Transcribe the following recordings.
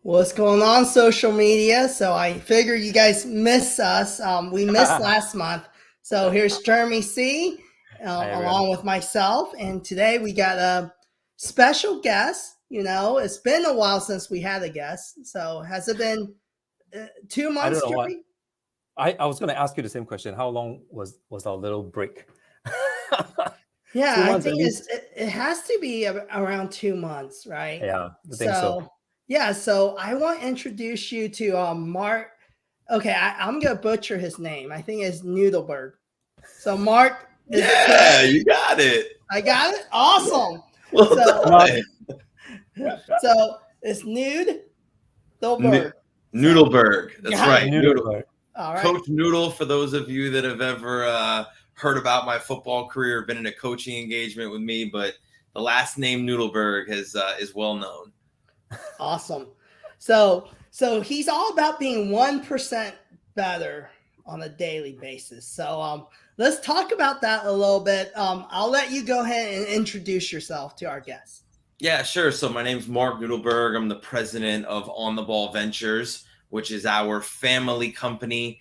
What's going on social media? So I figure you guys miss us. We missed last month. So here's Jeremey C, Hi, everyone. along with myself. And today we got a special guest. It's been a while since we had a guest. So has it been 2 I don't months, know what Jeremy? I was going to ask you the same question. How long was our little break? Yeah, 2 months at least. it has to be around 2 months, right? Yeah, I think so. So I want to introduce you to Marc. Okay, I'm gonna butcher his name. I think it's Nudelberg. So Marc is Yeah, you got it. I got it. Awesome. Well So, done. so it's Nudelberg. Noodleberg. That's Got right. it. Nudelberg. All right. Coach Noodle, for those of you that have ever heard about my football career, been in a coaching engagement with me, but the last name Noodleberg is well known. Awesome. So he's all about being 1% better on a daily basis. So let's talk about that a little bit. I'll let you go ahead and introduce yourself to our guests. Yeah, sure. So my name's Marc Nudelberg. I'm the president of On the Ball Ventures, which is our family company,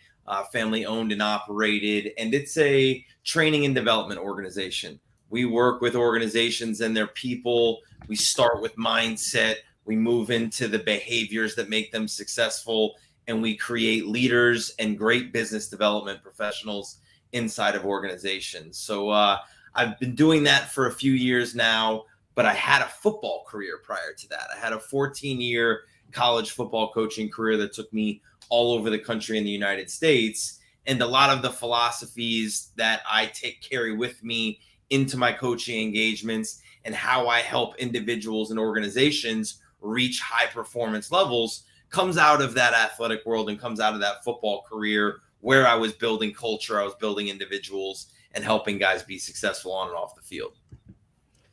family owned and operated, and it's a training and development organization. We work with organizations and their people. We start with mindset. We move into the behaviors that make them successful, and we create leaders and great business development professionals inside of organizations. So I've been doing that for a few years now, but I had a football career prior to that. I had a 14-year college football coaching career that took me all over the country in the United States. And a lot of the philosophies that I carry with me into my coaching engagements and how I help individuals and organizations reach high performance levels comes out of that athletic world and comes out of that football career where I was building culture, I was building individuals and helping guys be successful on and off the field.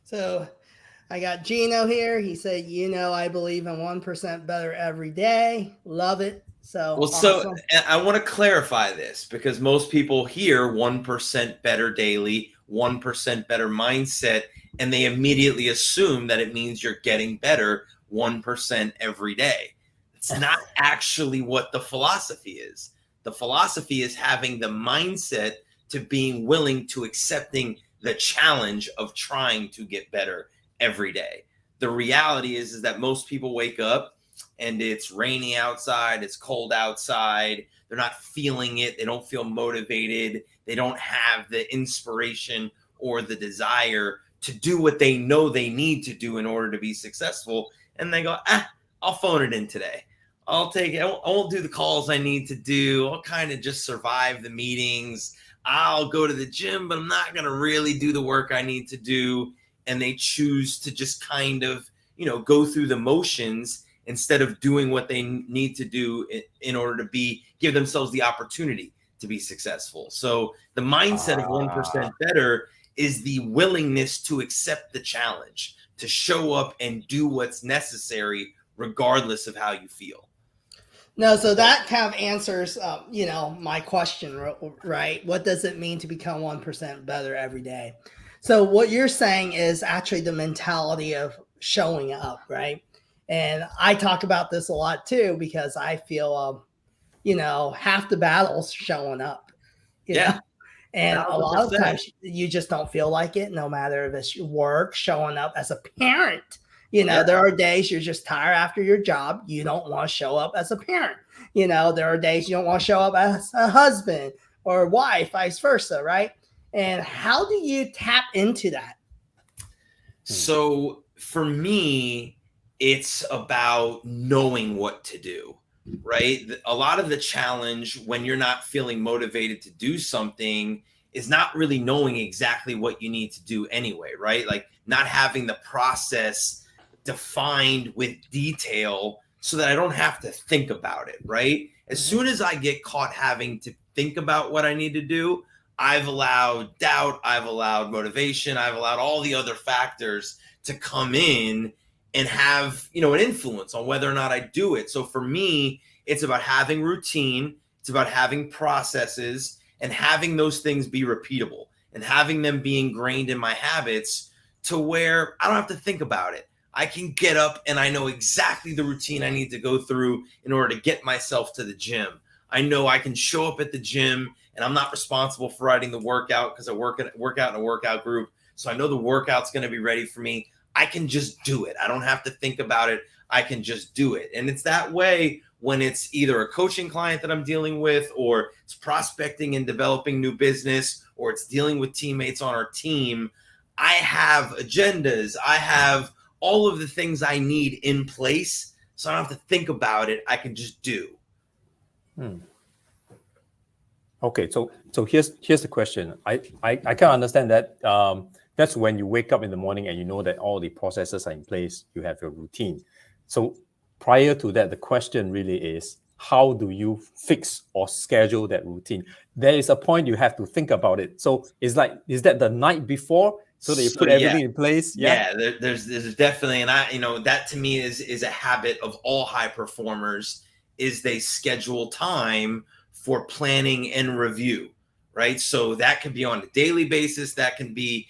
So I got Gino here. He said, I believe in 1% better every day. Love it. So, well, awesome. So I want to clarify this because most people hear 1% better daily, 1% better mindset, and they immediately assume that it means you're getting better 1% every day. It's not actually what the philosophy is. The philosophy is having the mindset to being willing to accepting the challenge of trying to get better every day. The reality is that most people wake up and it's rainy outside, it's cold outside, they're not feeling it, they don't feel motivated, they don't have the inspiration or the desire to do what they know they need to do in order to be successful. And they go, I'll phone it in today. I'll take it. I won't do the calls I need to do. I'll kind of just survive the meetings. I'll go to the gym, but I'm not going to really do the work I need to do. And they choose to just kind of, go through the motions instead of doing what they need to do in order to give themselves the opportunity to be successful. So the mindset of 1% better is the willingness to accept the challenge, to show up and do what's necessary regardless of how you feel. No, so that kind of answers, my question, right? What does it mean to become 1% better every day? So what you're saying is actually the mentality of showing up, right? And I talk about this a lot too, because I feel, half the battle's showing up. You know? And 100%. A lot of times you just don't feel like it, no matter if it's work, showing up as a parent. There are days you're just tired after your job. You don't want to show up as a parent. There are days you don't want to show up as a husband or wife, vice versa, right? And how do you tap into that? So for me, it's about knowing what to do, right? A lot of the challenge when you're not feeling motivated to do something is not really knowing exactly what you need to do anyway, right? Like not having the process defined with detail so that I don't have to think about it, right? As soon as I get caught having to think about what I need to do, I've allowed doubt, I've allowed motivation, I've allowed all the other factors to come in and have, an influence on whether or not I do it. So for me, it's about having routine, it's about having processes and having those things be repeatable and having them be ingrained in my habits to where I don't have to think about it. I can get up and I know exactly the routine I need to go through in order to get myself to the gym. I know I can show up at the gym and I'm not responsible for writing the workout because I work out in a workout group. So I know the workout's going to be ready for me. I can just do it. I don't have to think about it. I can just do it. And it's that way when it's either a coaching client that I'm dealing with, or it's prospecting and developing new business, or it's dealing with teammates on our team. I have agendas. I have all of the things I need in place, so I don't have to think about it. I can just do. Okay, so here's the question. I can understand that. That's when you wake up in the morning and you know that all the processes are in place. You have your routine. So prior to that, the question really is, how do you fix or schedule that routine? There is a point you have to think about it. So is that the night before, so that you put everything in place? There's definitely, and that to me is a habit of all high performers, is they schedule time for planning and review, right? So that can be on a daily basis. That can be,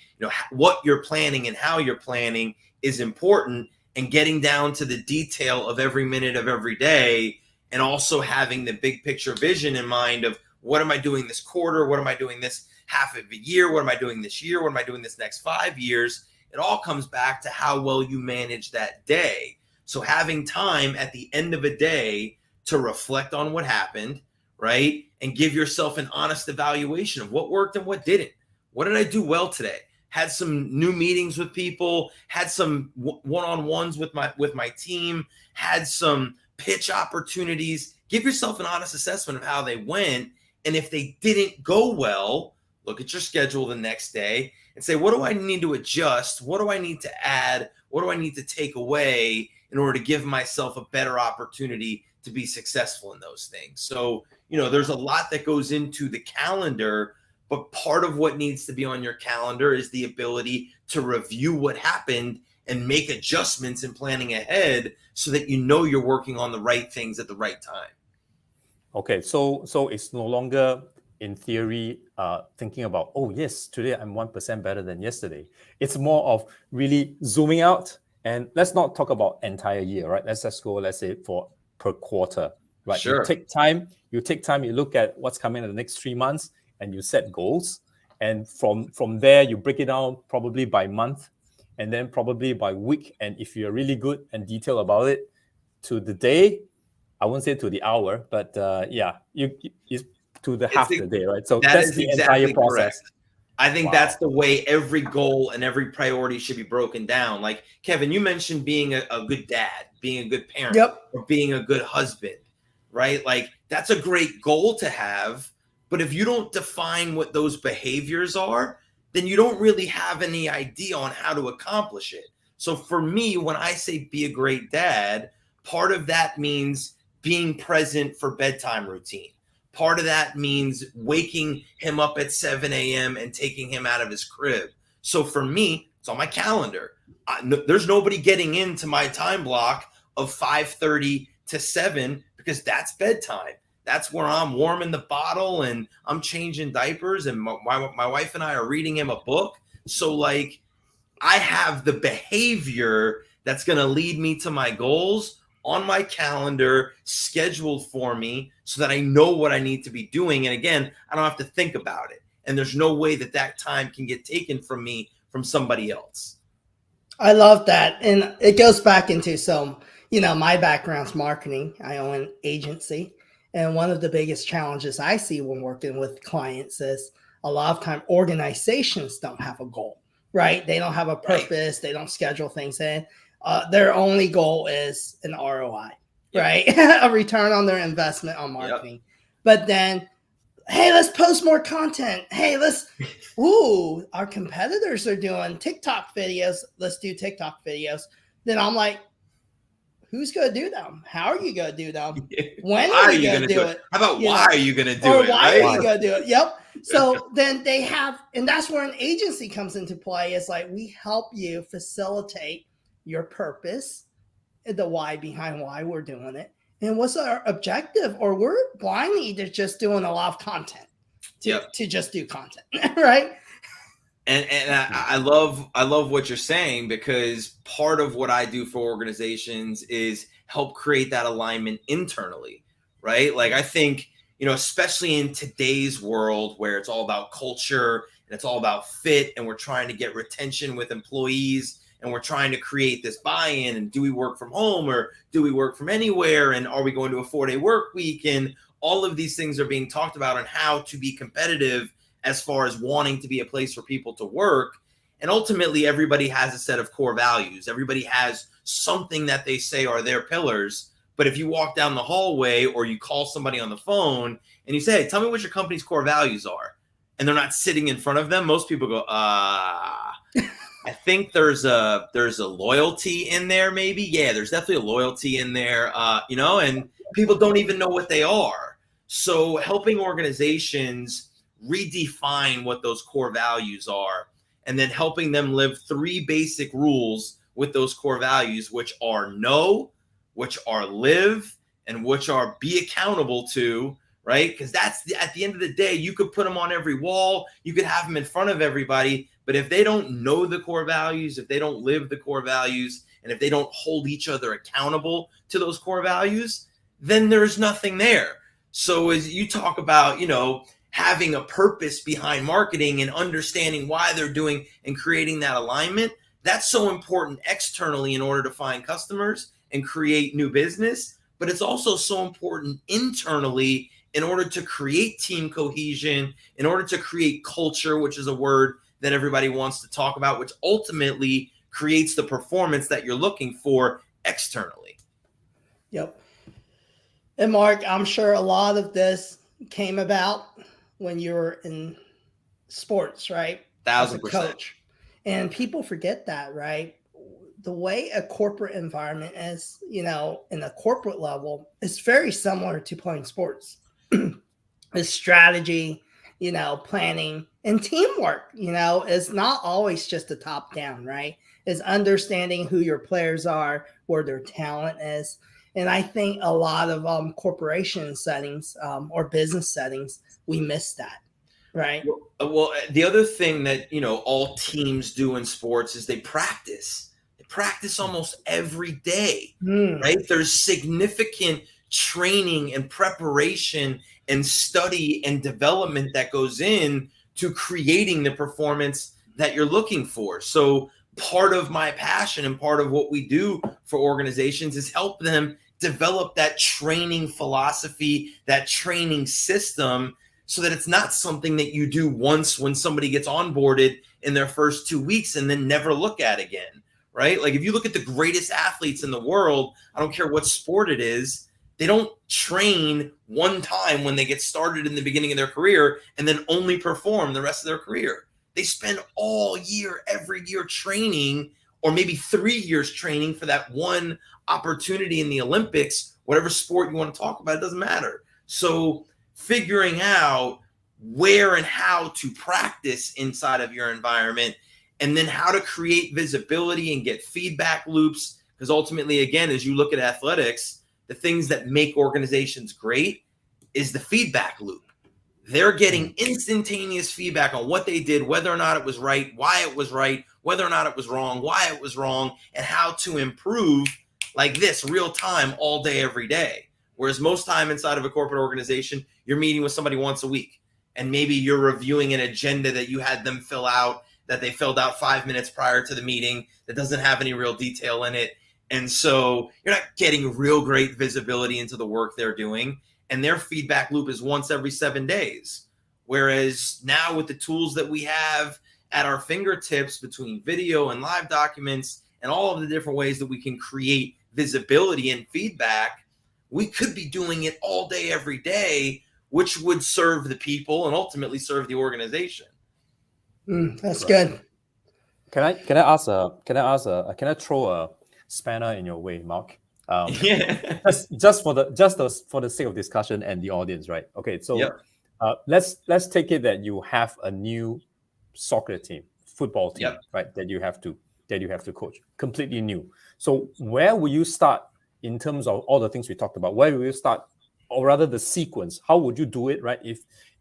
what you're planning and how you're planning is important, and getting down to the detail of every minute of every day, and also having the big picture vision in mind of, what am I doing this quarter? What am I doing this half of a year? What am I doing this year? What am I doing this next 5 years? It all comes back to how well you manage that day. So having time at the end of a day to reflect on what happened, right? And give yourself an honest evaluation of what worked and what didn't. What did I do well today? Had some new meetings with people, had some one-on-ones with my team, had some pitch opportunities. Give yourself an honest assessment of how they went. And if they didn't go well, look at your schedule the next day and say, what do I need to adjust? What do I need to add? What do I need to take away in order to give myself a better opportunity to be successful in those things? So, there's a lot that goes into the calendar, but part of what needs to be on your calendar is the ability to review what happened and make adjustments in planning ahead, so that you're working on the right things at the right time. Okay, so it's no longer, in theory, thinking about, oh yes, today I'm 1% better than yesterday. It's more of really zooming out, and let's not talk about entire year, right? Let's just go, let's say, for per quarter, right? Sure. You take time, you look at what's coming in the next 3 months, and you set goals. And from there, you break it down probably by month, and then probably by week. And if you're really good and detailed about it, to the day. I won't say to the hour, but it's to the half the day, right? So that's the entire process. Correct. I think that's the way every goal and every priority should be broken down. Like, Kevin, you mentioned being a good dad, being a good parent, or being a good husband, right? Like, that's a great goal to have. But if you don't define what those behaviors are, then you don't really have any idea on how to accomplish it. So for me, when I say be a great dad, part of that means being present for bedtime routine. Part of that means waking him up at 7 a.m. and taking him out of his crib. So for me, it's on my calendar. There's nobody getting into my time block of 5:30 to 7, because that's bedtime. That's where I'm warming the bottle and I'm changing diapers, and my wife and I are reading him a book. So like, I have the behavior that's going to lead me to my goals on my calendar, scheduled for me, so that I know what I need to be doing. And again, I don't have to think about it. And there's no way that time can get taken from me from somebody else. I love that. And it goes back into, my background's marketing. I own an agency. And one of the biggest challenges I see when working with clients is a lot of time organizations don't have a goal, right? They don't have a purpose. Right. They don't schedule things in. Their only goal is an ROI, right? A return on their investment on marketing. Yep. But then, hey, let's post more content. Hey, our competitors are doing TikTok videos. Let's do TikTok videos. Then I'm like, who's going to do them? How are you going to do them? When are you going to do it? How about why are you going to do it? Why are you going to do it? Yep. So then they have, and that's where an agency comes into play. It's like, we help you facilitate your purpose, the why behind why we're doing it, and what's our objective. Or we're blindly just doing a lot of content to just do content, right? And I love what you're saying, because part of what I do for organizations is help create that alignment internally, right? Like I think, especially in today's world where it's all about culture and it's all about fit, and we're trying to get retention with employees, and we're trying to create this buy-in, and do we work from home or do we work from anywhere, and are we going to a 4-day work week, and all of these things are being talked about on how to be competitive as far as wanting to be a place for people to work. And ultimately, everybody has a set of core values. Everybody has something that they say are their pillars. But if you walk down the hallway or you call somebody on the phone and you say, hey, tell me what your company's core values are, and they're not sitting in front of them, most people go, I think there's a loyalty in there, maybe. Yeah, there's definitely a loyalty in there, and people don't even know what they are. So helping organizations redefine what those core values are, and then helping them live 3 basic rules with those core values, which are know, which are live, and which are be accountable to, right? Because that's at the end of the day, you could put them on every wall, you could have them in front of everybody, but if they don't know the core values, if they don't live the core values, and if they don't hold each other accountable to those core values, then there's nothing there. So as you talk about, having a purpose behind marketing and understanding why they're doing and creating that alignment, that's so important externally in order to find customers and create new business. But it's also so important internally in order to create team cohesion, in order to create culture, which is a word that everybody wants to talk about, which ultimately creates the performance that you're looking for externally. Yep. And Mark, I'm sure a lot of this came about when you were in sports, right? 1,000%. Coach. And people forget that, right? The way a corporate environment is, in a corporate level, is very similar to playing sports. It's strategy, planning, and teamwork, is not always just a top down, right? Is understanding who your players are, where their talent is. And I think a lot of corporation settings or business settings, we miss that, right? Well, the other thing that, all teams do in sports is they practice. They practice almost every day, right? There's significant training and preparation and study and development that goes in to creating the performance that you're looking for. So part of my passion and part of what we do for organizations is help them develop that training philosophy, that training system, so that it's not something that you do once when somebody gets onboarded in their first 2 weeks and then never look at again, right? Like if you look at the greatest athletes in the world, I don't care what sport it is, they don't train one time when they get started in the beginning of their career and then only perform the rest of their career. They spend all year, every year training, or maybe 3 years training for that one opportunity in the Olympics. Whatever sport you want to talk about, it doesn't matter. So figuring out where and how to practice inside of your environment, and then how to create visibility and get feedback loops. Because ultimately, again, as you look at athletics, the things that make organizations great is the feedback loop. They're getting instantaneous feedback on what they did, whether or not it was right, why it was right, whether or not it was wrong, why it was wrong, and how to improve like this real time all day, every day. Whereas most time inside of a corporate organization, you're meeting with somebody once a week, and maybe you're reviewing an agenda that you had them fill out, that they filled out 5 minutes prior to the meeting, that doesn't have any real detail in it. And so you're not getting real great visibility into the work they're doing. And their feedback loop is once every 7 days. Whereas now with the tools that we have at our fingertips between video and live documents and all of the different ways that we can create visibility and feedback, we could be doing it all day, every day, which would serve the people and ultimately serve the organization. That's good. Can I throw a spanner in your way, Mark? Yeah. just for the sake of discussion and the audience, right? Okay, so Yep. Let's take it that you have a new soccer team, football team, Yep. right? That you have to coach, completely new. So where will you start in terms of all the things we talked about? Where will you start, or rather the sequence? How would you do it, right?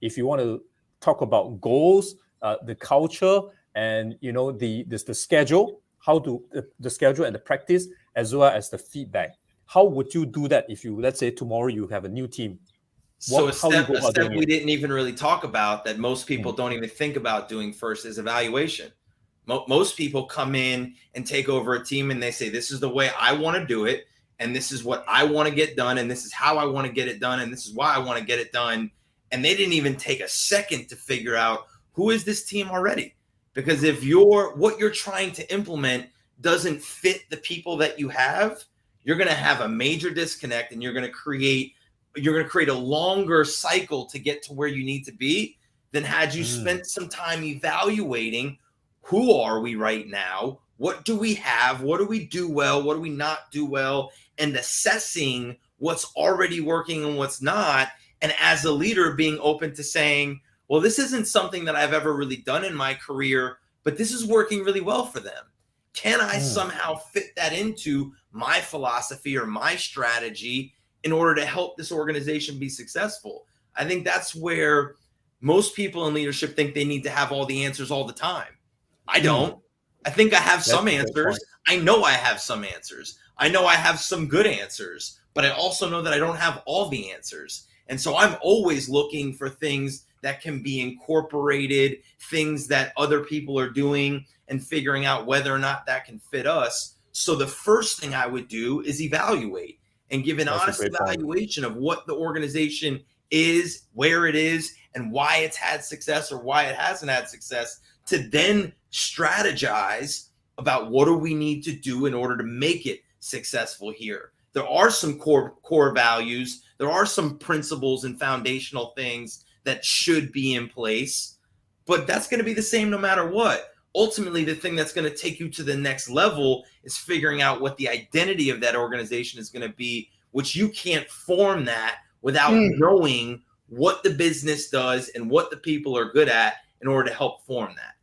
If you want to talk about goals, the culture, and the schedule, how to the schedule and the practice, as well as the feedback. How would you do that if you, let's say tomorrow you have a new team? So How you go a about step doing we it? didn't even really talk about that most people don't even think about doing first is evaluation. Most people come in and take over a team and they say, this is the way I want to do it, and this is what I want to get done, and this is how I want to get it done, and this is why I want to get it done. And they didn't even take a second to figure out, who is this team already? Because if what you're trying to implement doesn't fit the people that you have, you're going to have a major disconnect, and you're going to create a longer cycle to get to where you need to be than had you spent some time evaluating, who are we right now? What do we have? What do we do well? What do we not do well? And assessing what's already working and what's not. And as a leader, being open to saying, well, this isn't something that I've ever really done in my career, but this is working really well for them. Can I somehow fit that into my philosophy or my strategy in order to help this organization be successful? I think that's where most people in leadership think they need to have all the answers all the time. I don't. I think I have some answers. I know I have some answers. I know I have some good answers, but I also know that I don't have all the answers. And so I'm always looking for things that can be incorporated, things that other people are doing, and figuring out whether or not that can fit us. So the first thing I would do is evaluate and give an honest evaluation of what the organization is, where it is, and why it's had success or why it hasn't had success, to then strategize about what do we need to do in order to make it successful here. There are some core values. There are some principles and foundational things that should be in place, but that's going to be the same no matter what. Ultimately, the thing that's going to take you to the next level is figuring out what the identity of that organization is going to be, which you can't form that without knowing what the business does and what the people are good at in order to help form that.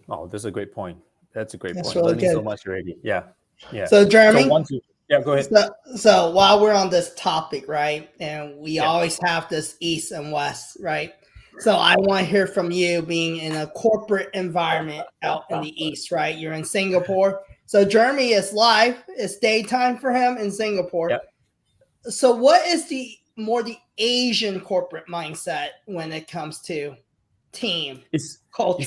Oh, that's a great point. That's a great point. Really Learning good. so much already. Yeah. So Jeremy, go ahead. So while we're on this topic, right, and we always have this East and West, right? So I want to hear from you, being in a corporate environment out in the East, right? You're in Singapore. So Jeremy is live. It's daytime for him in Singapore. Yep. So what is the Asian corporate mindset when it comes to team culture?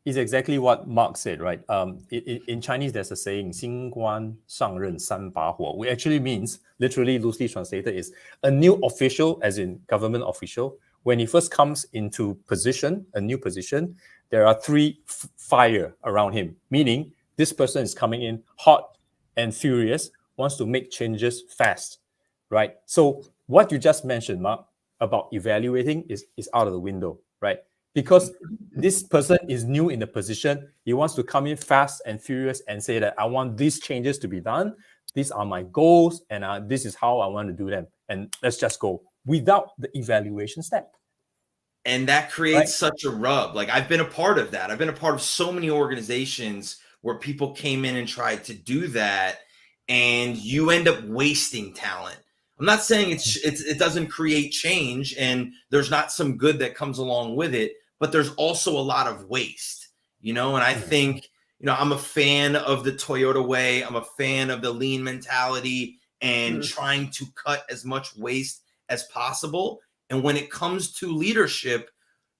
It's exactly what Mark said, right? In Chinese, there's a saying, 新官上任三把火, which actually means, literally loosely translated, is a new official, as in government official. When he first comes into position, a new position, there are three fire around him, meaning this person is coming in hot and furious, wants to make changes fast, right? So what you just mentioned, Mark, about evaluating is out of the window, right? Because this person is new in the position, he wants to come in fast and furious and say that I want these changes to be done. These are my goals, and this is how I want to do them. And let's just go without the evaluation step. And that creates such a rub. Like, I've been a part of that. I've been a part of so many organizations where people came in and tried to do that, and you end up wasting talent. I'm not saying it doesn't create change, and there's not some good that comes along with it, but there's also a lot of waste, and I think, I'm a fan of the Toyota way. I'm a fan of the lean mentality and trying to cut as much waste as possible. And when it comes to leadership,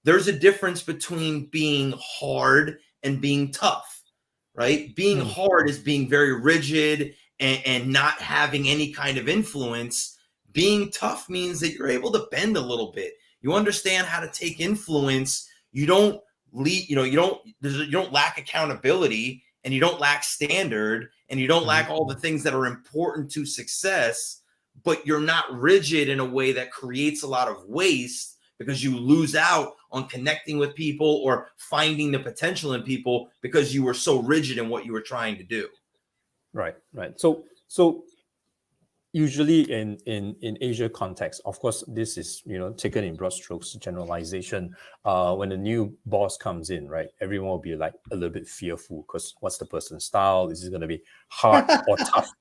there's a difference between being hard and being tough, right? Being hard is being very rigid and not having any kind of influence. Being tough means that you're able to bend a little bit. You understand how to take influence. You don't lead, you don't lack accountability, and you don't lack standard, and you don't lack all the things that are important to success, but you're not rigid in a way that creates a lot of waste because you lose out on connecting with people or finding the potential in people because you were so rigid in what you were trying to do. Right. So usually in Asia context, of course, this is taken in broad strokes, generalization. When a new boss comes in, right, everyone will be like a little bit fearful because what's the person's style? Is it going to be hard or tough?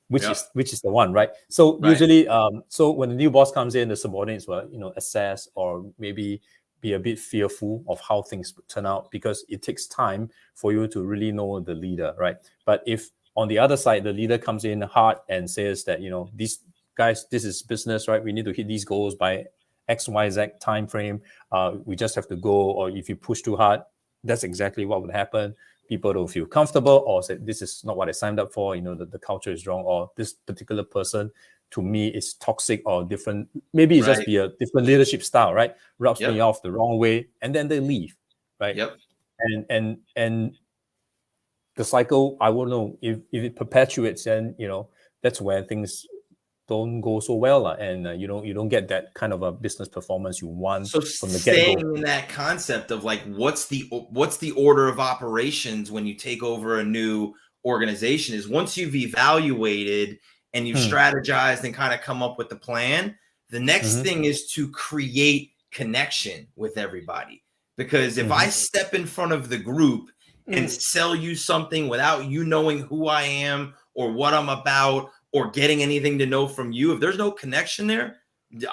Which is the one, right? So usually, so when the new boss comes in, the subordinates will assess or maybe be a bit fearful of how things turn out, because it takes time for you to really know the leader, right? But if on the other side, the leader comes in hard and says that, these guys, this is business, right? We need to hit these goals by X, Y, Z time frame. We just have to go. Or if you push too hard, that's exactly what would happen. People don't feel comfortable, or say, this is not what I signed up for. The culture is wrong, or this particular person to me is toxic or different. Maybe it's just be a different leadership style, right? Rubs me off the wrong way, and then they leave, right? Yep. And the cycle, I won't know if it perpetuates, then that's where things don't go so well, and you don't get that kind of a business performance you want from the get-go. Staying in that concept of like, what's the order of operations when you take over a new organization, is once you've evaluated and you've strategized and kind of come up with the plan, the next thing is to create connection with everybody. Because if I step in front of the group and sell you something without you knowing who I am or what I'm about or getting anything to know from you, if there's no connection there,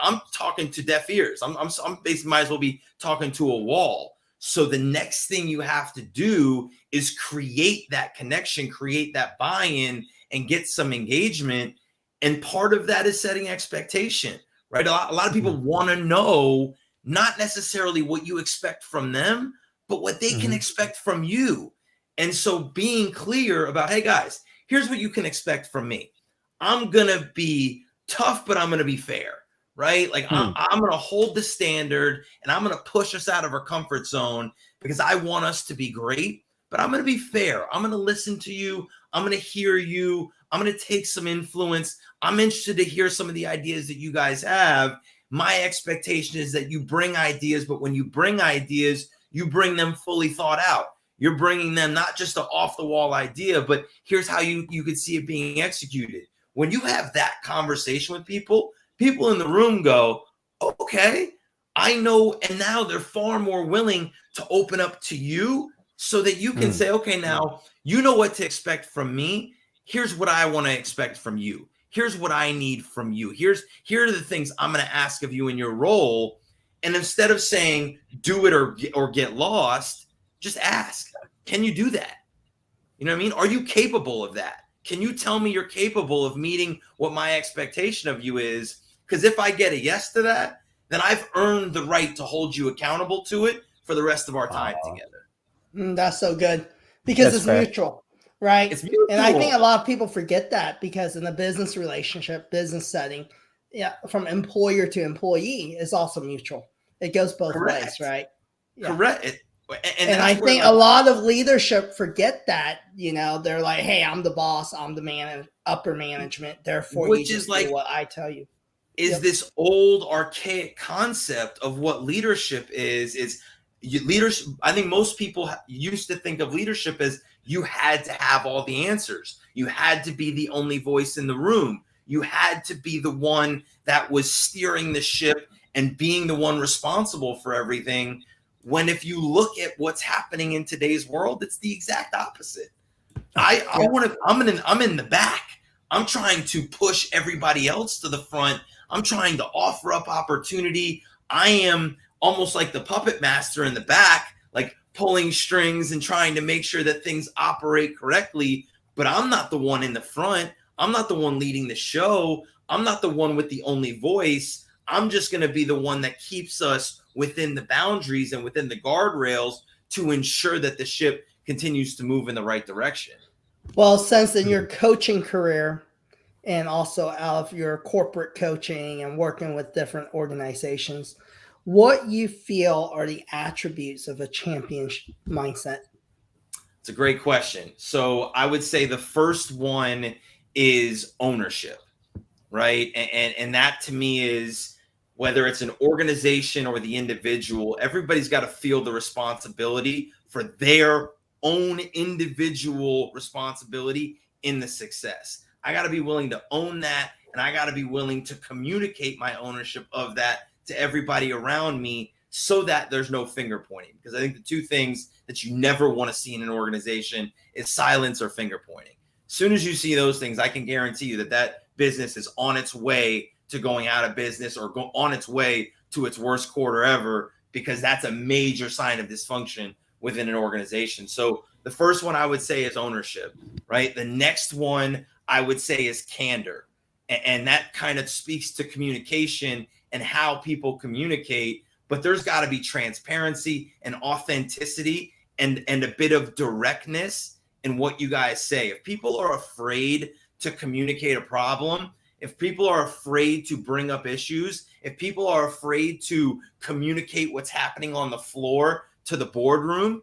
I'm talking to deaf ears. I'm basically might as well be talking to a wall. So the next thing you have to do is create that connection, create that buy-in, and get some engagement. And part of that is setting expectation, right? A lot of people want to know not necessarily what you expect from them, but what they can expect from you. And so being clear about, hey guys, here's what you can expect from me. I'm going to be tough, but I'm going to be fair, right? Like I'm going to hold the standard, and I'm going to push us out of our comfort zone because I want us to be great, but I'm going to be fair. I'm going to listen to you. I'm going to hear you. I'm going to take some influence. I'm interested to hear some of the ideas that you guys have. My expectation is that you bring ideas, but when you bring ideas, you bring them fully thought out. You're bringing them not just an off-the-wall idea, but here's how you could see it being executed. When you have that conversation with people in the room go, okay, I know. And now they're far more willing to open up to you so that you can say, okay, now you know what to expect from me. Here's what I want to expect from you. Here's what I need from you. Here are the things I'm going to ask of you in your role. And instead of saying do it or get lost, just ask, can you do that? You know what I mean? Are you capable of that? Can you tell me you're capable of meeting what my expectation of you is? Because if I get a yes to that, then I've earned the right to hold you accountable to it for the rest of our time together. That's so good, because it's mutual, right? It's mutual. And I think a lot of people forget that, because in a business relationship, business setting, from employer to employee is also mutual. It goes both ways, right? Yeah. Correct. And I think a lot of leadership forget that. They're like, hey, I'm the boss, I'm the upper management, therefore which you is just like do what I tell you. Is this old archaic concept of what leadership is leadership. I think most people used to think of leadership as you had to have all the answers. You had to be the only voice in the room. You had to be the one that was steering the ship and being the one responsible for everything. When if you look at what's happening in today's world, it's the exact opposite. I'm in the back. I'm trying to push everybody else to the front. I'm trying to offer up opportunity. I am almost like the puppet master in the back, like pulling strings and trying to make sure that things operate correctly. But I'm not the one in the front. I'm not the one leading the show. I'm not the one with the only voice. I'm just going to be the one that keeps us within the boundaries and within the guardrails to ensure that the ship continues to move in the right direction. Well, since in your coaching career and also out of your corporate coaching and working with different organizations, what you feel are the attributes of a champion mindset? It's a great question. So I would say the first one is ownership, right? And that to me is, whether it's an organization or the individual, everybody's got to feel the responsibility for their own individual responsibility in the success. I got to be willing to own that, and I got to be willing to communicate my ownership of that to everybody around me so that there's no finger pointing. Because I think the two things that you never want to see in an organization is silence or finger pointing. As soon as you see those things, I can guarantee you that that business is on its way to going out of business or on its way to its worst quarter ever, because that's a major sign of dysfunction within an organization. So the first one I would say is ownership, right? The next one I would say is candor. And that kind of speaks to communication and how people communicate. But there's got to be transparency and authenticity and a bit of directness in what you guys say. If people are afraid to communicate a problem, if people are afraid to bring up issues, if people are afraid to communicate what's happening on the floor to the boardroom,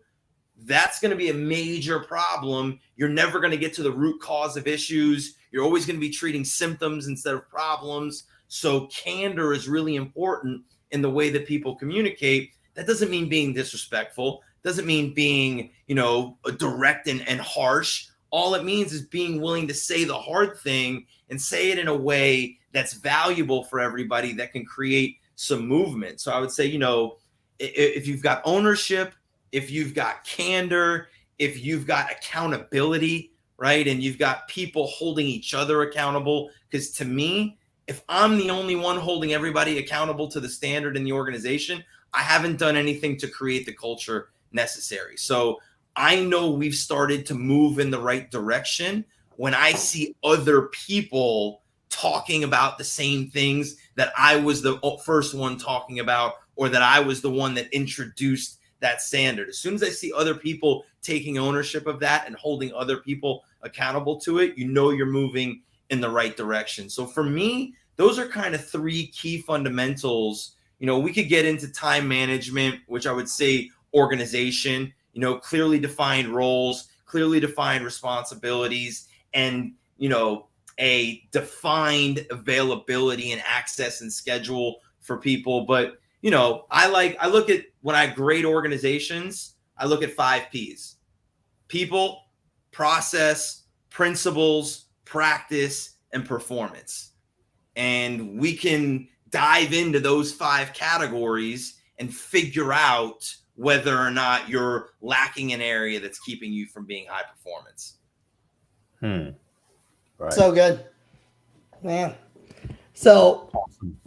that's going to be a major problem. You're never going to get to the root cause of issues. You're always going to be treating symptoms instead of problems. So candor is really important in the way that people communicate. That doesn't mean being disrespectful. Doesn't mean being, direct and harsh. All it means is being willing to say the hard thing and say it in a way that's valuable for everybody, that can create some movement. So I would say, if you've got ownership, if you've got candor, if you've got accountability, right? And you've got people holding each other accountable. Because to me, if I'm the only one holding everybody accountable to the standard in the organization, I haven't done anything to create the culture necessary. So I know we've started to move in the right direction when I see other people talking about the same things that I was the first one talking about, or that I was the one that introduced that standard. As soon as I see other people taking ownership of that and holding other people accountable to it, you're moving in the right direction. So for me, those are kind of three key fundamentals. We could get into time management, which I would say organization, clearly defined roles, clearly defined responsibilities, and, a defined availability and access and schedule for people. But I look at, when I grade organizations, I look at 5 P's: people, process, principles, practice, and performance. And we can dive into those 5 categories and figure out whether or not you're lacking an area that's keeping you from being high performance. Right. So good, man. So Awesome.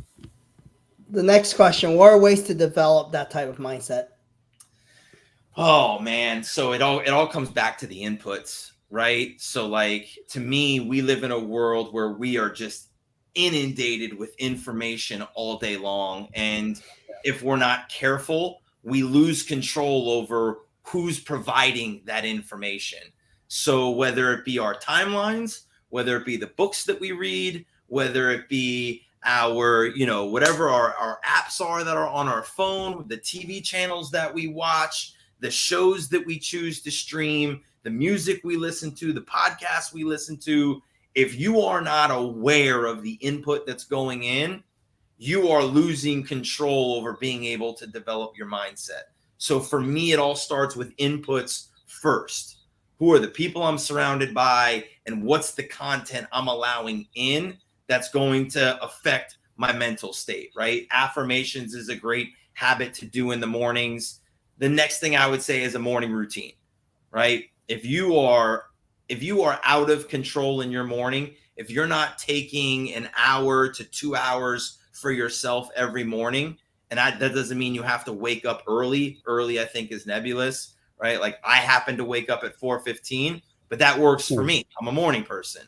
the next question: what are ways to develop that type of mindset? Oh man, so it all comes back to the inputs, right? So to me, we live in a world where we are just inundated with information all day long, and if we're not careful, we lose control over who's providing that information. So whether it be our timelines, whether it be the books that we read, whether it be our, whatever our apps are that are on our phone, the TV channels that we watch, the shows that we choose to stream, the music we listen to, the podcasts we listen to, if you are not aware of the input that's going in, you are losing control over being able to develop your mindset. So for me, it all starts with inputs first. Who are the people I'm surrounded by, and what's the content I'm allowing in that's going to affect my mental state, right? Affirmations is a great habit to do in the mornings. The next thing I would say is a morning routine, right? If you are out of control in your morning, if you're not taking an hour to 2 hours for yourself every morning, and that doesn't mean you have to wake up early. Early, I think, is nebulous, right? Like I happen to wake up at 4:15, but that works for me. I'm a morning person,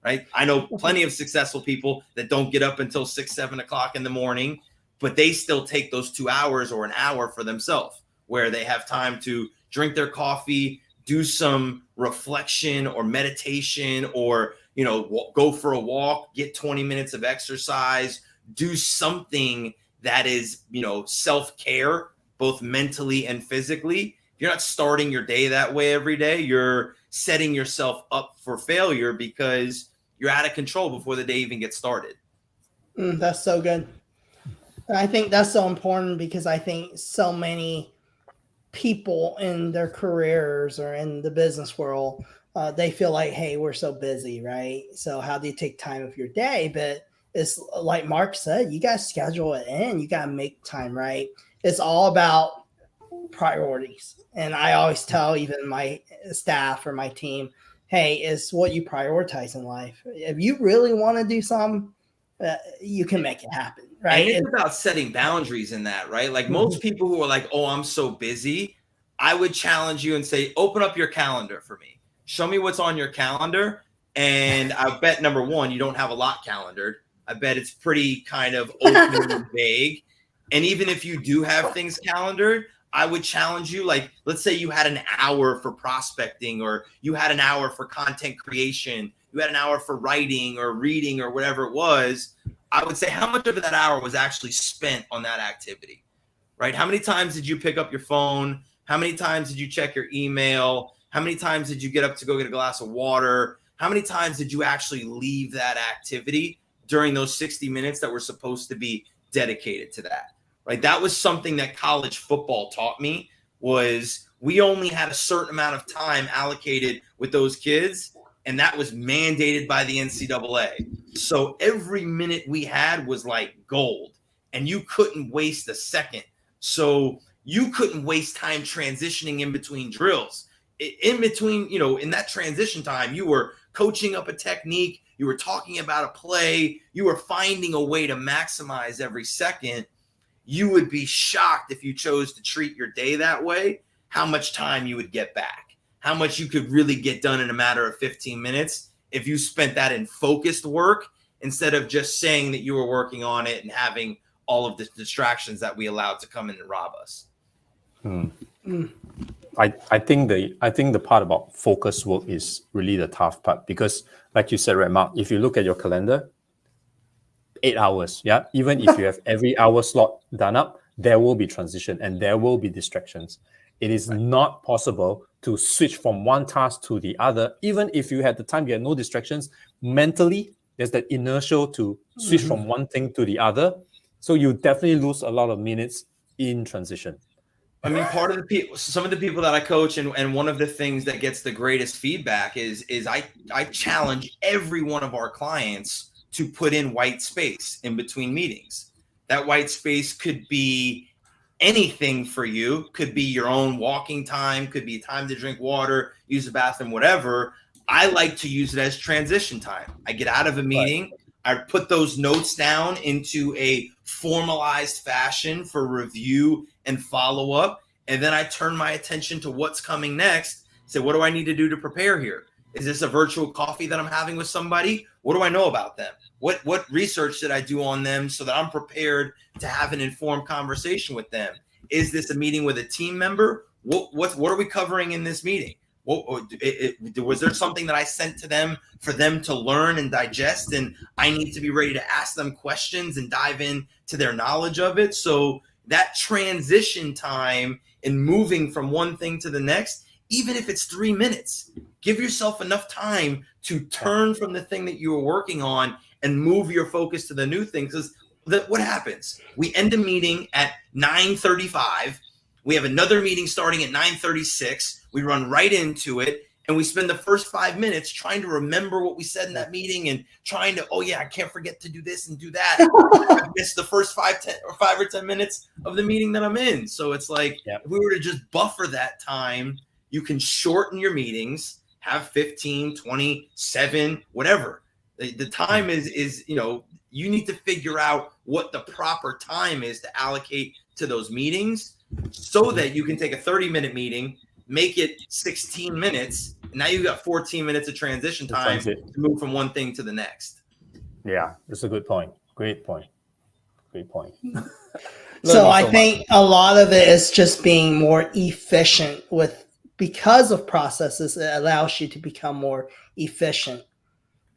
right? I know plenty of successful people that don't get up until 6, 7 o'clock in the morning, but they still take those 2 hours or an hour for themselves, where they have time to drink their coffee, do some reflection or meditation, or, go for a walk, get 20 minutes of exercise, do something that is, self-care, both mentally and physically. If you're not starting your day that way every day, you're setting yourself up for failure because you're out of control before the day even gets started. That's so good. And I think that's so important because I think so many people in their careers or in the business world, they feel like, hey, we're so busy, right? So how do you take time of your day? But it's like Marc said, you got to schedule it in. You got to make time, right? It's all about priorities. And I always tell even my staff or my team, hey, it's what you prioritize in life. If you really want to do something, you can make it happen, And right? it's about setting boundaries in that, right? Like most people who are like, oh, I'm so busy, I would challenge you and say, open up your calendar for me. Show me what's on your calendar. And I bet, number one, you don't have a lot calendared. I bet it's pretty kind of open and vague. And even if you do have things calendared, I would challenge you, like, let's say you had an hour for prospecting, or you had an hour for content creation, you had an hour for writing or reading or whatever it was. I would say, how much of that hour was actually spent on that activity, right? How many times did you pick up your phone? How many times did you check your email? How many times did you get up to go get a glass of water? How many times did you actually leave that activity during those 60 minutes that were supposed to be dedicated to that, right? That was something that college football taught me, was we only had a certain amount of time allocated with those kids, and that was mandated by the NCAA. So every minute we had was like gold, and you couldn't waste a second. So you couldn't waste time transitioning in between drills. In between, in that transition time, you were coaching up a technique, you were talking about a play, you were finding a way to maximize every second. You would be shocked if you chose to treat your day that way, how much time you would get back, how much you could really get done in a matter of 15 minutes if you spent that in focused work instead of just saying that you were working on it and having all of the distractions that we allowed to come in and rob us. I think the part about focus work is really the tough part, because like you said, right, Mark, if you look at your calendar, 8 hours, yeah, even if you have every hour slot done up, there will be transition and there will be distractions. It is not possible to switch from one task to the other. Even if you had the time, you had no distractions, mentally there's that inertia to switch from one thing to the other, so you definitely lose a lot of minutes in transition. I mean, part of the people, some of the people that I coach, and one of the things that gets the greatest feedback is I challenge every one of our clients to put in white space in between meetings. That white space could be anything for you, could be your own walking time, could be time to drink water, use the bathroom, whatever. I like to use it as transition time. I get out of a meeting, I put those notes down into a formalized fashion for review and follow up. And then I turn my attention to what's coming next. Say, what do I need to do to prepare here? Is this a virtual coffee that I'm having with somebody? What do I know about them? What research did I do on them so that I'm prepared to have an informed conversation with them? Is this a meeting with a team member? What are we covering in this meeting? Was there something that I sent to them for them to learn and digest, and I need to be ready to ask them questions and dive in to their knowledge of it? So that transition time and moving from one thing to the next, even if it's 3 minutes, give yourself enough time to turn from the thing that you were working on and move your focus to the new thing. Because what happens? We end a meeting at 9:35. We have another meeting starting at 9:36. We run right into it, and we spend the first 5 minutes trying to remember what we said in that meeting and trying to, oh yeah, I can't forget to do this and do that. I missed the first 5 or 10 minutes of the meeting that I'm in. So it's like, if we were to just buffer that time, you can shorten your meetings, have 15, 20, 7, whatever. The time is, you need to figure out what the proper time is to allocate to those meetings so that you can take a 30-minute meeting, make it 16 minutes. And now you've got 14 minutes of transition time to move from one thing to the next. Yeah, that's a good point. Great point. So I think a lot of it is just being more efficient because of processes. It allows you to become more efficient,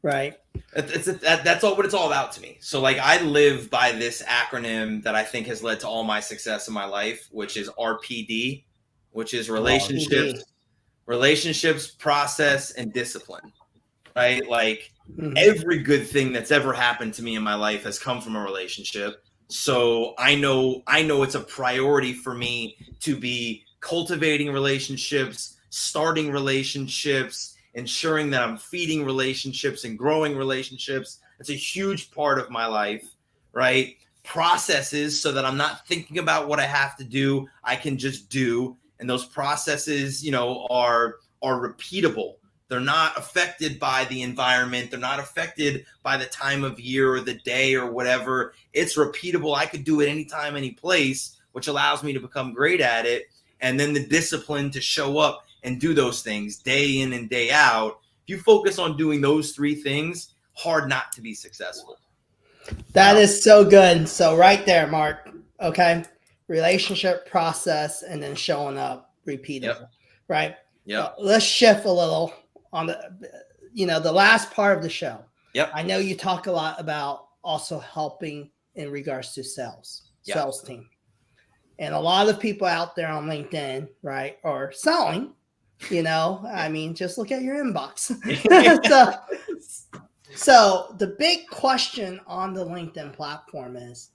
right? That's all what it's all about to me. So like, I live by this acronym that I think has led to all my success in my life, which is RPD, which is relationships, process, and discipline, right? Like every good thing that's ever happened to me in my life has come from a relationship. So I know it's a priority for me to be cultivating relationships, starting relationships, ensuring that I'm feeding relationships and growing relationships. It's a huge part of my life, right? Processes, so that I'm not thinking about what I have to do. I can just do. And those processes, are repeatable. They're not affected by the environment. They're not affected by the time of year or the day or whatever. It's repeatable. I could do it anytime, any place, which allows me to become great at it. And then the discipline to show up and do those things day in and day out. If you focus on doing those three things, hard not to be successful. That is so good. So right there, Mark. Okay. Relationship, process, and then showing up repeatedly. Right? Yeah. Let's shift a little on the last part of the show. Yep. I know you talk a lot about also helping in regards to sales team. And a lot of people out there on LinkedIn, right, are selling, I mean, just look at your inbox. So the big question on the LinkedIn platform is,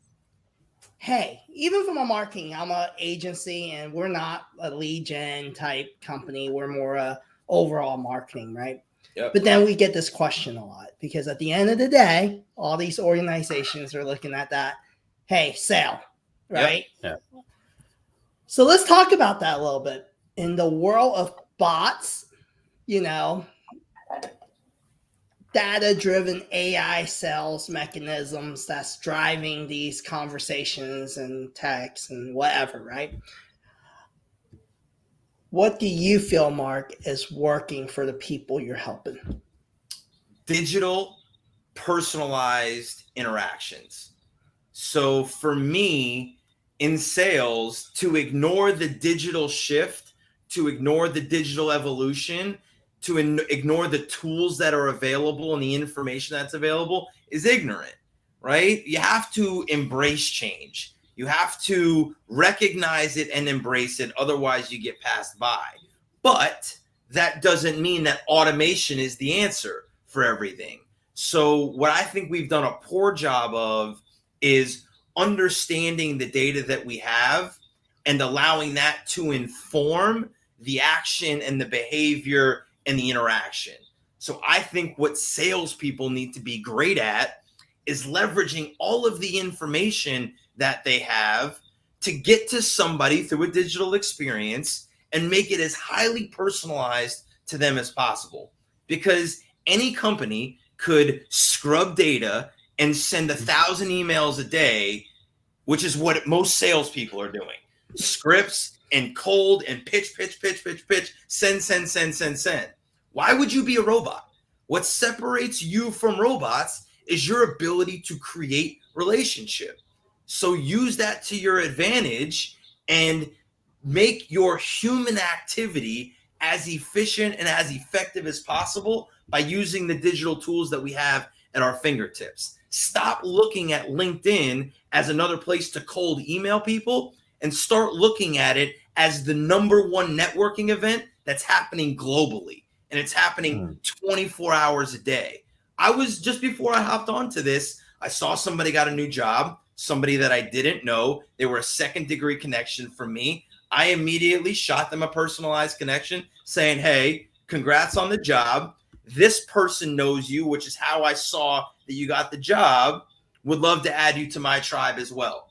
hey, even from a marketing, I'm an agency and we're not a lead gen type company. We're more a overall marketing, right? Yep. But then we get this question a lot because at the end of the day, all these organizations are looking at that, hey, sale, right? Yep. Yeah. So let's talk about that a little bit. In the world of bots, data-driven AI sales mechanisms that's driving these conversations and texts and whatever, right? What do you feel, Mark, is working for the people you're helping? Digital, personalized interactions. So for me, in sales, to ignore the digital shift, to ignore the digital evolution, to ignore the tools that are available and the information that's available is ignorant, right? You have to embrace change. You have to recognize it and embrace it. Otherwise, you get passed by. But that doesn't mean that automation is the answer for everything. So what I think we've done a poor job of is understanding the data that we have and allowing that to inform the action and the behavior and the interaction. So I think what salespeople need to be great at is leveraging all of the information that they have to get to somebody through a digital experience and make it as highly personalized to them as possible. Because any company could scrub data and send 1,000 emails a day, which is what most salespeople are doing. Scripts and cold and pitch, send. Why would you be a robot? What separates you from robots is your ability to create relationship. So use that to your advantage and make your human activity as efficient and as effective as possible by using the digital tools that we have at our fingertips. Stop looking at LinkedIn as another place to cold email people and start looking at it as the number one networking event that's happening globally. And it's happening 24 hours a day. Just before I hopped onto this, I saw somebody got a new job, somebody that I didn't know. They were a second degree connection for me. I immediately shot them a personalized connection saying, hey, congrats on the job. This person knows you, which is how I saw that you got the job. Would love to add you to my tribe as well.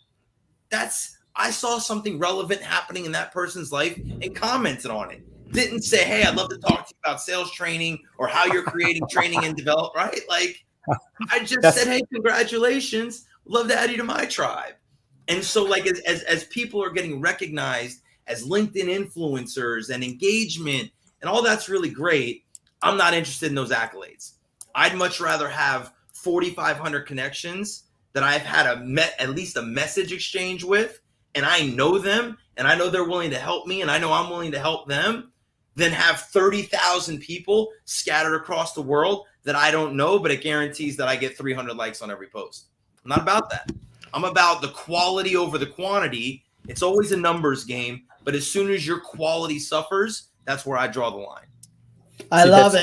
I saw something relevant happening in that person's life and commented on it. Didn't say, hey, I'd love to talk to you about sales training or how you're creating training and develop, right? Like, I just said, hey, congratulations. Love to add you to my tribe. And so like as people are getting recognized as LinkedIn influencers and engagement and all that's really great, I'm not interested in those accolades. I'd much rather have 4,500 connections that I've had at least a message exchange with, and I know them, and I know they're willing to help me, and I know I'm willing to help them, than have 30,000 people scattered across the world that I don't know, but it guarantees that I get 300 likes on every post. I'm not about that. I'm about the quality over the quantity. It's always a numbers game, but as soon as your quality suffers, that's where I draw the line. I love it.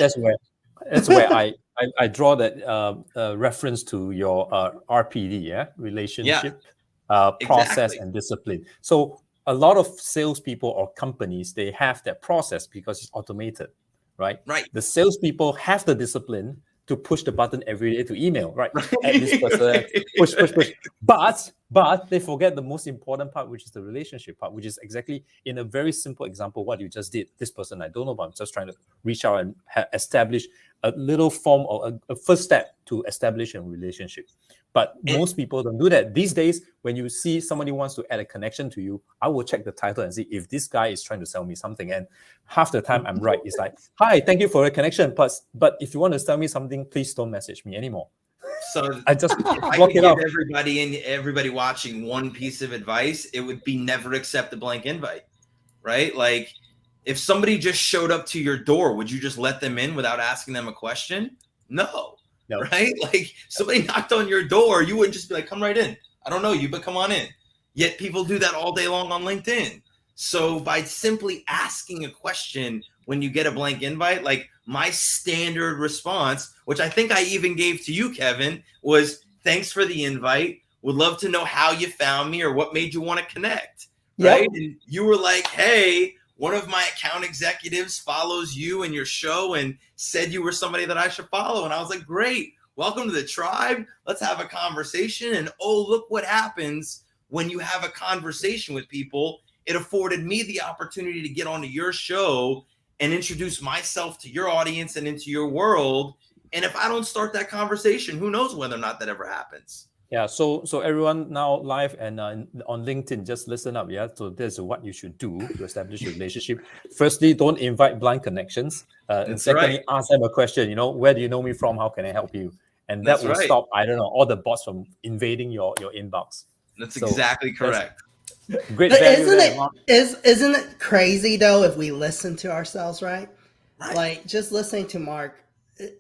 That's where I draw that reference to your RPD, relationship, process, and discipline. So a lot of salespeople or companies, they have that process because it's automated, right? Right. The salespeople have the discipline to push the button every day to email, right? Add this person, push. But they forget the most important part, which is the relationship part, which is exactly in a very simple example what you just did. This person I don't know, but I'm just trying to reach out and establish a little form or a first step to establish a relationship. But most people don't do that. These days, when you see somebody wants to add a connection to you, I will check the title and see if this guy is trying to sell me something. And half the time I'm right. It's like, hi, thank you for the connection. But if you want to sell me something, please don't message me anymore. So I just I block could it give off. everybody watching one piece of advice, it would be never accept a blank invite, right? Like if somebody just showed up to your door, would you just let them in without asking them a question? No. Right? Like somebody knocked on your door, you wouldn't just be like, come right in. I don't know you, but come on in. Yet people do that all day long on LinkedIn. So by simply asking a question when you get a blank invite, like my standard response, which I think I even gave to you, Kevin, was thanks for the invite. Would love to know how you found me or what made you want to connect. Right? And you were like, hey, one of my account executives follows you and your show and said you were somebody that I should follow. And I was like, great. Welcome to the tribe. Let's have a conversation. And oh, look what happens when you have a conversation with people. It afforded me the opportunity to get onto your show and introduce myself to your audience and into your world. And if I don't start that conversation, who knows whether or not that ever happens. Yeah, so everyone now live and on LinkedIn, just listen up. Yeah, so this is what you should do to establish a relationship. Firstly, don't invite blind connections. And secondly, ask them a question. You know, where do you know me from? How can I help you? And that will stop, I don't know, all the bots from invading your inbox. That's exactly correct. Great. But isn't it crazy though if we listen to ourselves, right? Like just listening to Marc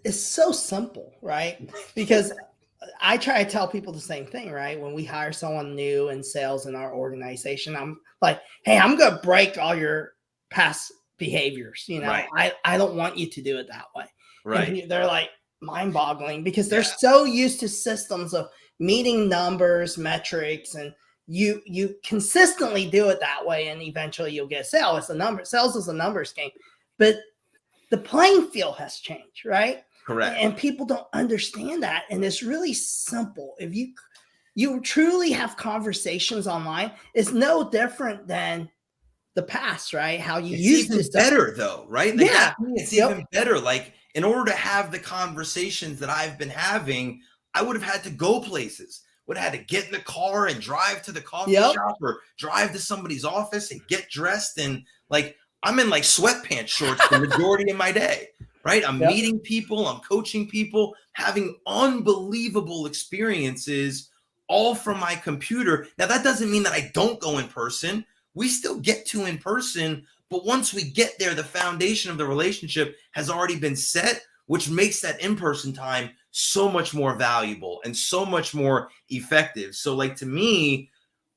is so simple, right? Because I try to tell people the same thing, right? When we hire someone new in sales in our organization, I'm like, hey, I'm going to break all your past behaviors. You know, I don't want you to do it that way. And they're like mind boggling because they're so used to systems of meeting numbers, metrics, and you consistently do it that way. And eventually you'll get a sale. It's a number. Sales is a numbers game, but the playing field has changed, right? Correct. And people don't understand that. And it's really simple. If you truly have conversations online, it's no different than the past, right? How you used to. It's even better though, right? Like it's even better. Like in order to have the conversations that I've been having, I would have had to go places. Would have had to get in the car and drive to the coffee shop or drive to somebody's office and get dressed. And like, I'm in like sweatpants shorts the majority of my day. Right? I'm meeting people, I'm coaching people, having unbelievable experiences all from my computer. Now, that doesn't mean that I don't go in person. We still get to in person, but once we get there, the foundation of the relationship has already been set, which makes that in-person time so much more valuable and so much more effective. So like to me,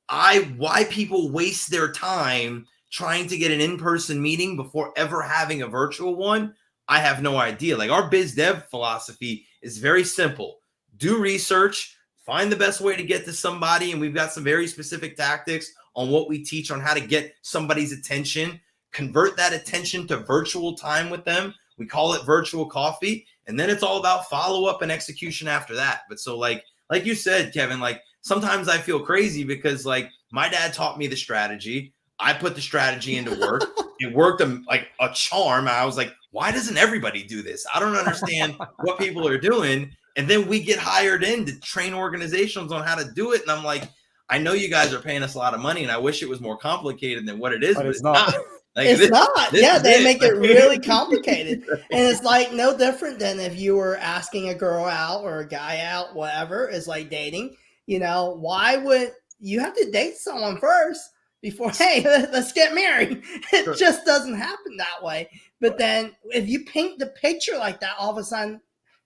why people waste their time trying to get an in-person meeting before ever having a virtual one, I have no idea. Like our biz dev philosophy is very simple. Do research, find the best way to get to somebody. And we've got some very specific tactics on what we teach on how to get somebody's attention, convert that attention to virtual time with them. We call it virtual coffee. And then it's all about follow-up and execution after that. But so like you said, Kevin, like sometimes I feel crazy because like my dad taught me the strategy. I put the strategy into work. It worked like a charm. I was like, why doesn't everybody do this? I don't understand what people are doing. And then we get hired in to train organizations on how to do it. And I'm like, I know you guys are paying us a lot of money and I wish it was more complicated than what it is, but it's not. Like it's not. Yeah, they make it really complicated. And it's like no different than if you were asking a girl out or a guy out, whatever. It's like dating. You know, why would you have to date someone first before, hey, let's get married? It just doesn't happen that way. But then if you paint the picture like that, all of a sudden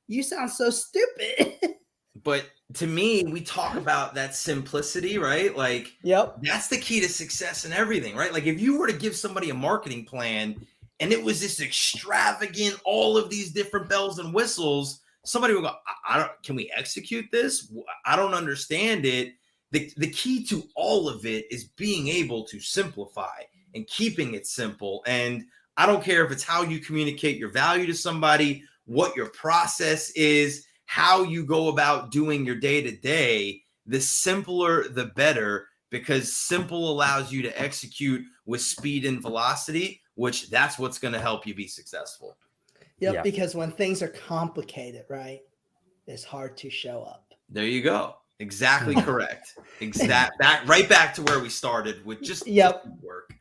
you sound so stupid. But to me, we talk about that simplicity, right? Like, that's the key to success in everything, right? Like if you were to give somebody a marketing plan and it was this extravagant, all of these different bells and whistles, somebody would go, can we execute this? I don't understand it. The key to all of it is being able to simplify and keeping it simple. And I don't care if it's how you communicate your value to somebody, what your process is, how you go about doing your day-to-day. the simpler, the better, because simple allows you to execute with speed and velocity, which that's what's going to help you be successful. Yep, Yeah. because when things are complicated, right, it's hard to show up. There you go. Exactly correct. Right back to where we started with just work.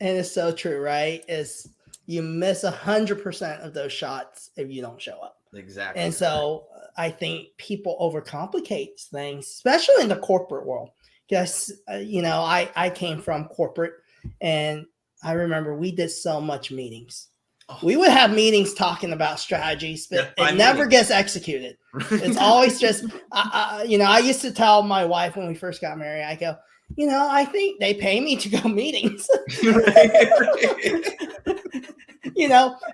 And it's so true, right? Is you miss 100% of those shots if you don't show up. Exactly. And so I think people overcomplicate things, especially in the corporate world. Yes, I came from corporate, and I remember we did so much meetings. We would have meetings talking about strategies, but it never gets executed. It's always just, I used to tell my wife when we first got married, I go, I think they pay me to go meetings.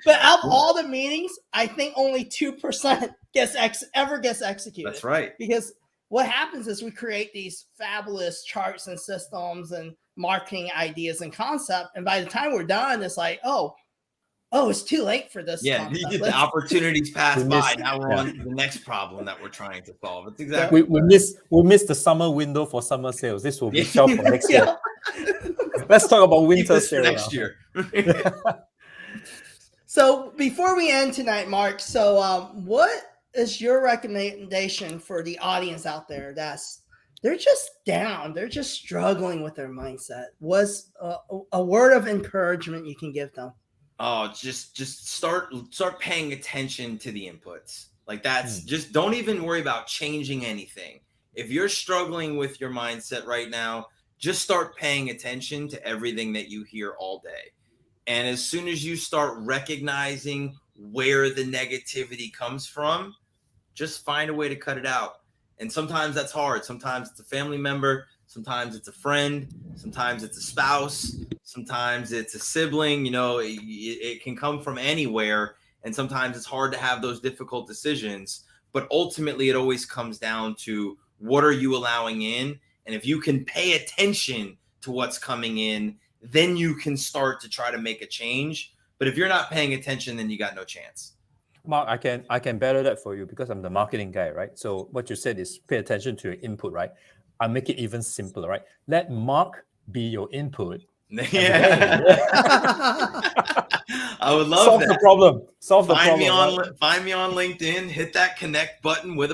But out of all the meetings, I think only 2% ever gets executed. That's right. Because what happens is we create these fabulous charts and systems and marketing ideas and concept. And by the time we're done, it's like, oh, it's too late for this. Yeah, you get the opportunities pass by. Now we're on the next problem that we're trying to solve. It's exactly we missed the summer window for summer sales. This will be shelved for next year. Let's talk about winter sale next year. So before we end tonight, Marc, what is your recommendation for the audience out there they're just down, they're just struggling with their mindset? What's a word of encouragement you can give them? Oh, just start paying attention to the inputs. Like that's just don't even worry about changing anything. If you're struggling with your mindset right now, just start paying attention to everything that you hear all day. And as soon as you start recognizing where the negativity comes from, just find a way to cut it out. And sometimes that's hard. Sometimes it's a family member. Sometimes it's a friend. Sometimes it's a spouse. Sometimes it's a sibling. It can come from anywhere. And sometimes it's hard to have those difficult decisions. But ultimately, it always comes down to what are you allowing in? And if you can pay attention to what's coming in, then you can start to try to make a change. But if you're not paying attention, then you got no chance. Mark, I can better that for you because I'm the marketing guy, right? So what you said is pay attention to your input, right? I'll make it even simpler, right? Let Mark be your input. Yeah. I would love Solve that. the problem. Find me on LinkedIn. Hit that connect button with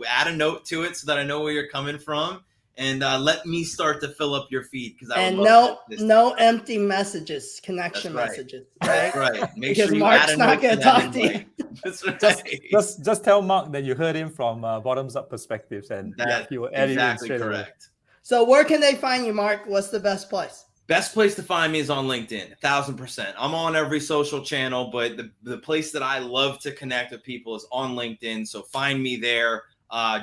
add a note to it so that I know where you're coming from. And let me start to fill up your feed because no empty messages, connection messages. Right? Right. Make because sure you Mark's not going to talk to you. That's right. Just tell Mark that you heard him from Bottoms-Up Perspectives, and he will add exactly you in straight correct. away. So where can they find you, Marc? What's the best place? Best place to find me is on LinkedIn, 1000%. I'm on every social channel, but the place that I love to connect with people is on LinkedIn. So find me there.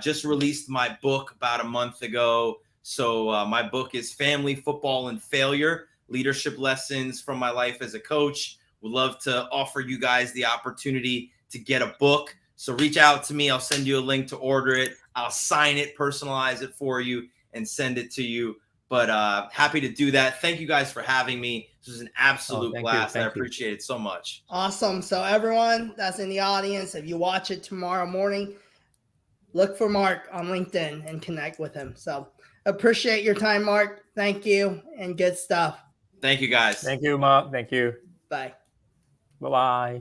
Just released my book about a month ago. So my book is Family, Football, and Failure, Leadership Lessons from My Life as a Coach. Would love to offer you guys the opportunity to get a book. So reach out to me. I'll send you a link to order it. I'll sign it, personalize it for you, and send it to you. But happy to do that. Thank you guys for having me. This was an absolute blast. I appreciate it so much. Awesome. So everyone that's in the audience, if you watch it tomorrow morning, look for Marc on LinkedIn and connect with him. So appreciate your time, Marc. Thank you, and good stuff. Thank you, guys. Thank you, Mark. Thank you. Bye. Bye-bye.